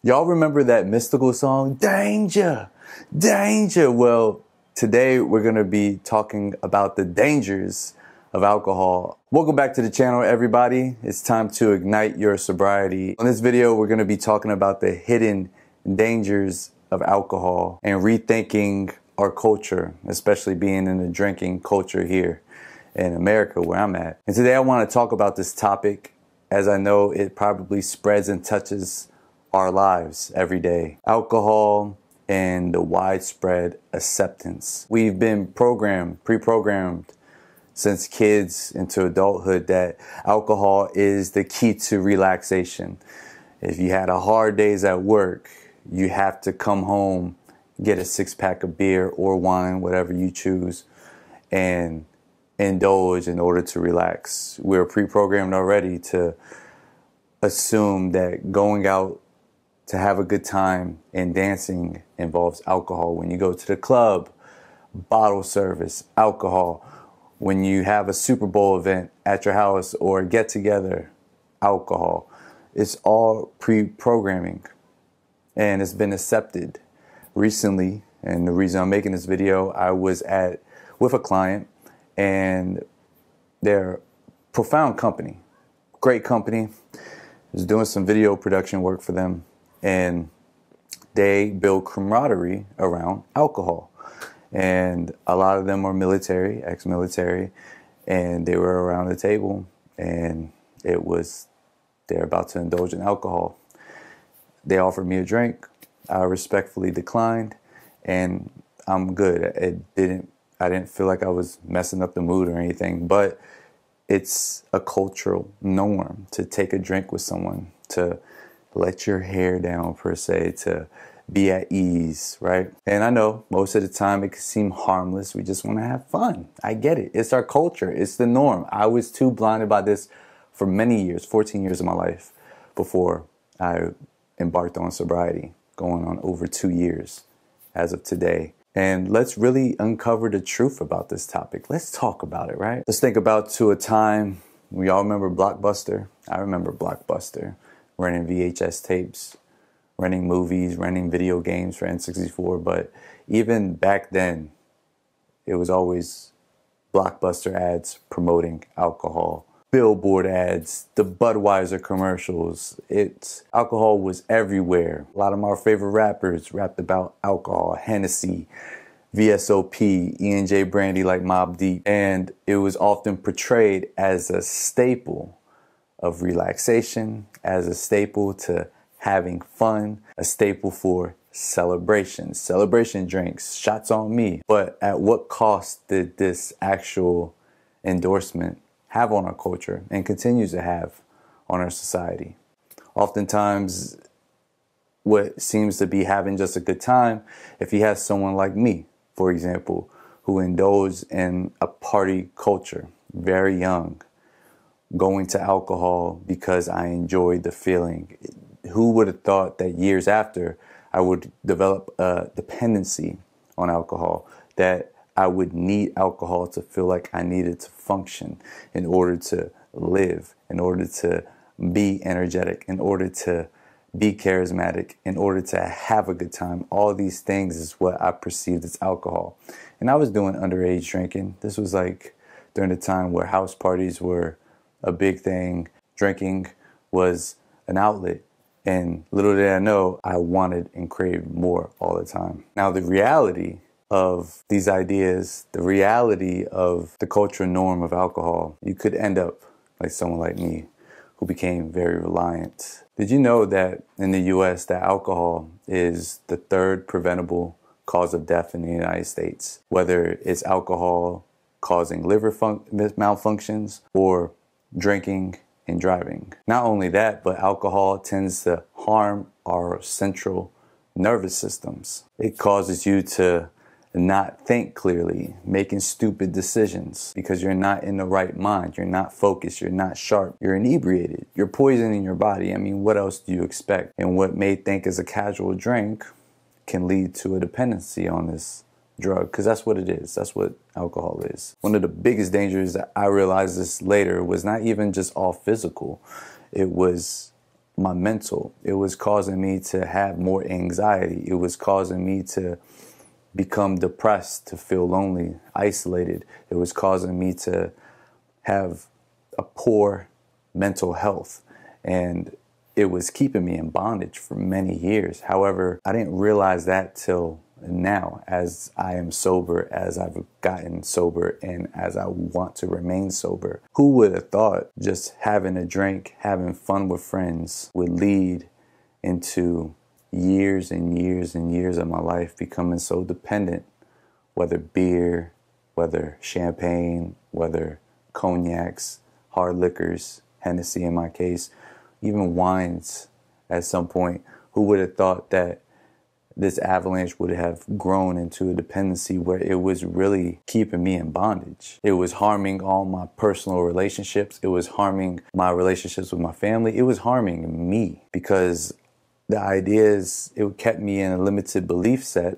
Y'all remember that mystical song, Danger, Danger? Well, today we're going to be talking about the dangers of alcohol. Welcome back to the channel, everybody. It's time to ignite your sobriety. In this video, we're going to be talking about the hidden dangers of alcohol and rethinking our culture, especially being in the drinking culture here in America, where I'm at. And today I want to talk about this topic, as I know it probably spreads and touches our lives every day. Alcohol and the widespread acceptance. We've been pre-programmed since kids into adulthood that alcohol is the key to relaxation. If you had a hard days at work, you have to come home, get a 6-pack of beer or wine, whatever you choose, and indulge in order to relax. We're pre-programmed already to assume that going out to have a good time and dancing involves alcohol. When you go to the club, bottle service, alcohol. When you have a Super Bowl event at your house or get together, alcohol. It's all pre-programming, and it's been accepted recently. And the reason I'm making this video, I was with a client, and they're profound company, great company. I was doing some video production work for them, and they build camaraderie around alcohol. And a lot of them are military, ex-military, and they were around the table, and they're about to indulge in alcohol. They offered me a drink. I respectfully declined, and I'm good. I didn't feel like I was messing up the mood or anything, but it's a cultural norm to take a drink with someone, to let your hair down per se, to be at ease, right? And I know most of the time it can seem harmless. We just want to have fun. I get it. It's our culture. It's the norm. I was too blinded by this for many years, 14 years of my life before I embarked on sobriety, going on over 2 years as of today. And let's really uncover the truth about this topic. Let's talk about it, right? Let's think about to a time, we all remember Blockbuster. I remember Blockbuster, renting VHS tapes, renting movies, renting video games for N64. But even back then, it was always Blockbuster ads promoting alcohol, billboard ads, the Budweiser commercials. Alcohol was everywhere. A lot of our favorite rappers rapped about alcohol, Hennessy, VSOP, E&J Brandy like Mobb Deep. And it was often portrayed as a staple of relaxation, as a staple to having fun, a staple for celebrations, celebration drinks, shots on me. But at what cost did this actual endorsement have on our culture and continues to have on our society? Oftentimes, what seems to be having just a good time, if you have someone like me, for example, who indulged in a party culture, very young, going to alcohol because I enjoyed the feeling. Who would have thought that years after I would develop a dependency on alcohol, that I would need alcohol to feel like I needed to function in order to live, in order to be energetic, in order to be charismatic, in order to have a good time. All these things is what I perceived as alcohol. And I was doing underage drinking. This was like during the time where house parties were a big thing. Drinking was an outlet. And little did I know, I wanted and craved more all the time. Now, the reality of these ideas, the reality of the cultural norm of alcohol, you could end up like someone like me who became very reliant. Did you know that in the US that alcohol is the third preventable cause of death in the United States? Whether it's alcohol causing liver malfunctions or drinking and driving. Not only that, but alcohol tends to harm our central nervous systems. It causes you to not think clearly, making stupid decisions because you're not in the right mind. You're not focused. You're not sharp. You're inebriated. You're poisoning your body. I mean, what else do you expect? And what may think is a casual drink can lead to a dependency on this drug, because that's what it is. That's what alcohol is. One of the biggest dangers that I realized this later was not even just all physical. It was my mental. It was causing me to have more anxiety. It was causing me to become depressed, to feel lonely, isolated. It was causing me to have a poor mental health. And it was keeping me in bondage for many years. However, I didn't realize that till now, as I am sober, as I've gotten sober, and as I want to remain sober. Who would have thought just having a drink, having fun with friends would lead into years and years and years of my life becoming so dependent, whether beer, whether champagne, whether cognacs, hard liquors, Hennessy in my case, even wines at some point. Who would have thought that this avalanche would have grown into a dependency where it was really keeping me in bondage? It was harming all my personal relationships. It was harming my relationships with my family. It was harming me because the ideas, it kept me in a limited belief set,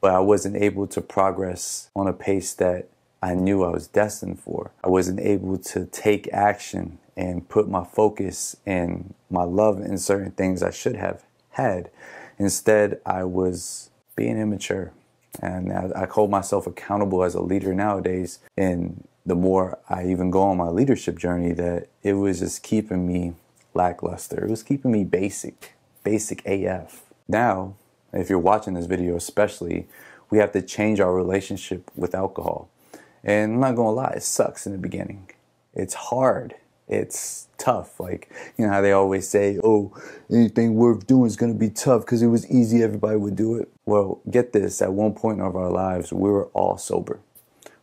but I wasn't able to progress on a pace that I knew I was destined for. I wasn't able to take action and put my focus and my love in certain things I should have had. Instead, I was being immature. And I hold myself accountable as a leader nowadays. And the more I even go on my leadership journey, that it was just keeping me lackluster. It was keeping me basic AF. Now, if you're watching this video especially, we have to change our relationship with alcohol. And I'm not gonna lie, it sucks in the beginning. It's hard. It's tough. Like, you know how they always say, oh, anything worth doing is going to be tough because it was easy, everybody would do it. Well, get this, at one point of our lives, we were all sober.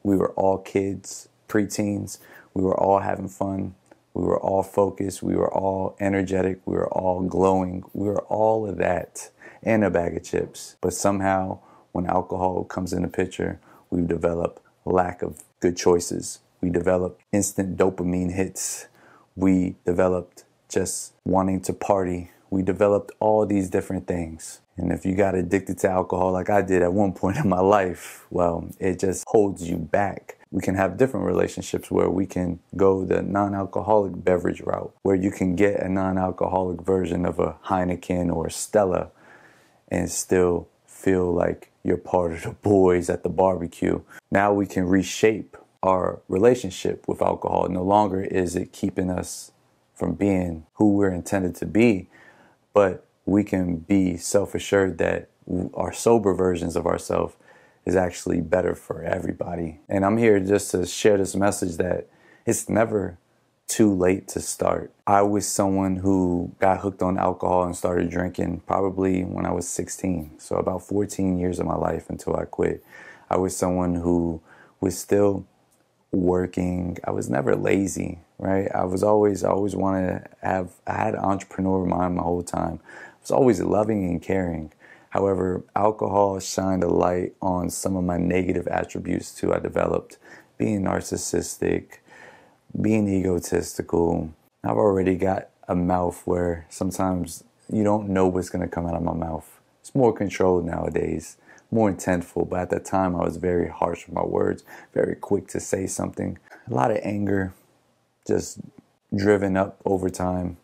We were all kids, preteens. We were all having fun. We were all focused. We were all energetic. We were all glowing. We were all of that and a bag of chips. But somehow, when alcohol comes in the picture, we've developed lack of good choices. We developed instant dopamine hits. We developed just wanting to party. We developed all these different things. And if you got addicted to alcohol like I did at one point in my life, well, it just holds you back. We can have different relationships where we can go the non-alcoholic beverage route, where you can get a non-alcoholic version of a Heineken or a Stella and still feel like you're part of the boys at the barbecue. Now we can reshape our relationship with alcohol. No longer is it keeping us from being who we're intended to be, but we can be self-assured that our sober versions of ourselves is actually better for everybody. And I'm here just to share this message that it's never too late to start. I was someone who got hooked on alcohol and started drinking probably when I was 16. So about 14 years of my life until I quit. I was someone who was still working. I was never lazy, right? I always wanted to I had an entrepreneur mind my whole time. I was always loving and caring. However, alcohol shined a light on some of my negative attributes too. I developed being narcissistic, being egotistical. I've already got a mouth where sometimes you don't know what's going to come out of my mouth. It's more controlled nowadays, more intentful, but at that time I was very harsh with my words, very quick to say something. A lot of anger, just driven up over time.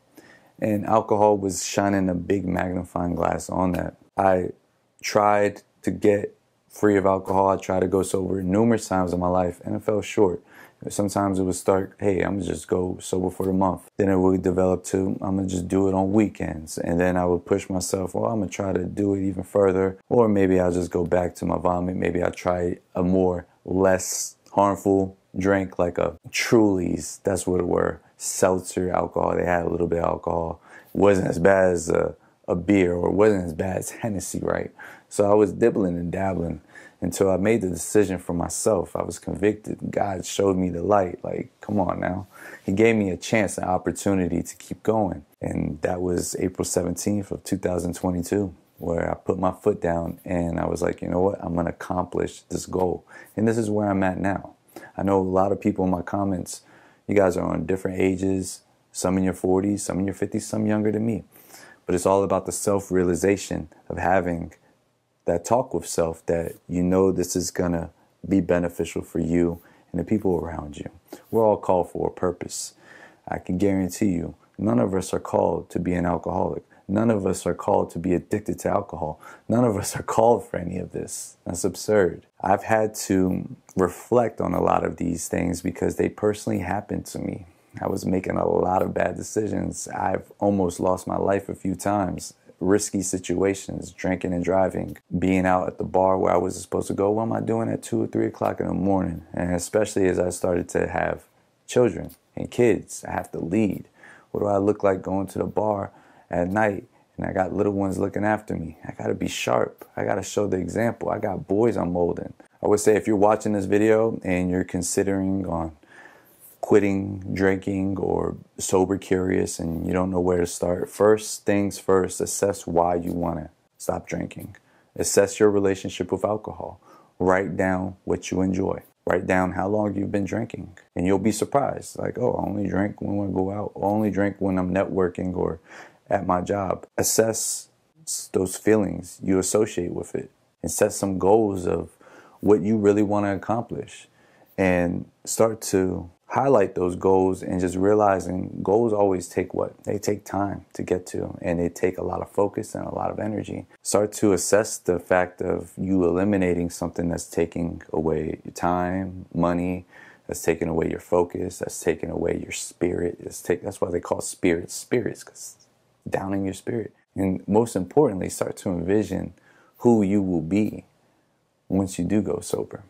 And alcohol was shining a big magnifying glass on that. I tried to get free of alcohol. I tried to go sober numerous times in my life, and it fell short. Sometimes it would start, hey, I'm gonna just go sober for the month. Then it would develop to, I'm gonna just do it on weekends. And then I would push myself, well, I'm gonna try to do it even further. Or maybe I'll just go back to my vomit. Maybe I'll try a less harmful drink like a Truly's. That's what it were. Seltzer alcohol. They had a little bit of alcohol. It wasn't as bad as a beer, or it wasn't as bad as Hennessy, right? So I was dibbling and dabbling until I made the decision for myself. I was convicted. God showed me the light. Like, come on now. He gave me a chance, an opportunity to keep going. And that was April 17th of 2022, where I put my foot down and I was like, you know what? I'm going to accomplish this goal. And this is where I'm at now. I know a lot of people in my comments, you guys are on different ages, some in your 40s, some in your 50s, some younger than me. But it's all about the self-realization of having that talk with self that you know this is going to be beneficial for you and the people around you. We're all called for a purpose. I can guarantee you None of us are called to be an alcoholic. None of us are called to be addicted to alcohol. None of us are called for any of this. That's absurd. I've had to reflect on a lot of these things because they personally happened to me. I was making a lot of bad decisions. I've almost lost my life a few times. Risky situations, drinking and driving, being out at the bar where I wasn't supposed to go. What am I doing at 2 or 3 o'clock in the morning? And especially as I started to have children and kids, I have to lead. What do I look like going to the bar at night? And I got little ones looking after me. I got to be sharp. I got to show the example. I got boys I'm molding. I would say if you're watching this video and you're considering on quitting drinking or sober curious and you don't know where to start, first things first, assess why you want to stop drinking. Assess your relationship with alcohol. Write down what you enjoy. Write down how long you've been drinking. And you'll be surprised. Like, oh, I only drink when I go out. I only drink when I'm networking or at my job. Assess those feelings you associate with it. And set some goals of what you really want to accomplish. And start to highlight those goals and just realizing goals always take what? They take time to get to, and they take a lot of focus and a lot of energy. Start to assess the fact of you eliminating something that's taking away your time, money, that's taking away your focus, that's taking away your spirit. That's why they call spirits, because downing your spirit. And most importantly, start to envision who you will be once you do go sober.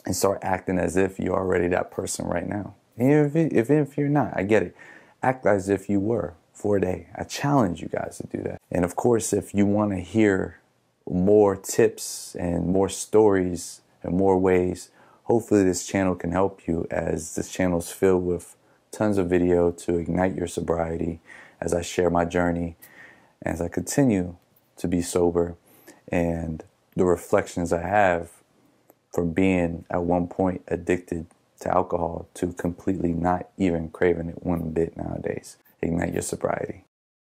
And start acting as if you're already that person right now. And if you're not, I get it. Act as if you were for a day. I challenge you guys to do that. And of course, if you want to hear more tips and more stories and more ways, hopefully this channel can help you, as this channel is filled with tons of video to ignite your sobriety as I share my journey, as I continue to be sober, and the reflections I have from being at one point addicted to alcohol to completely not even craving it one bit nowadays. Ignite your sobriety.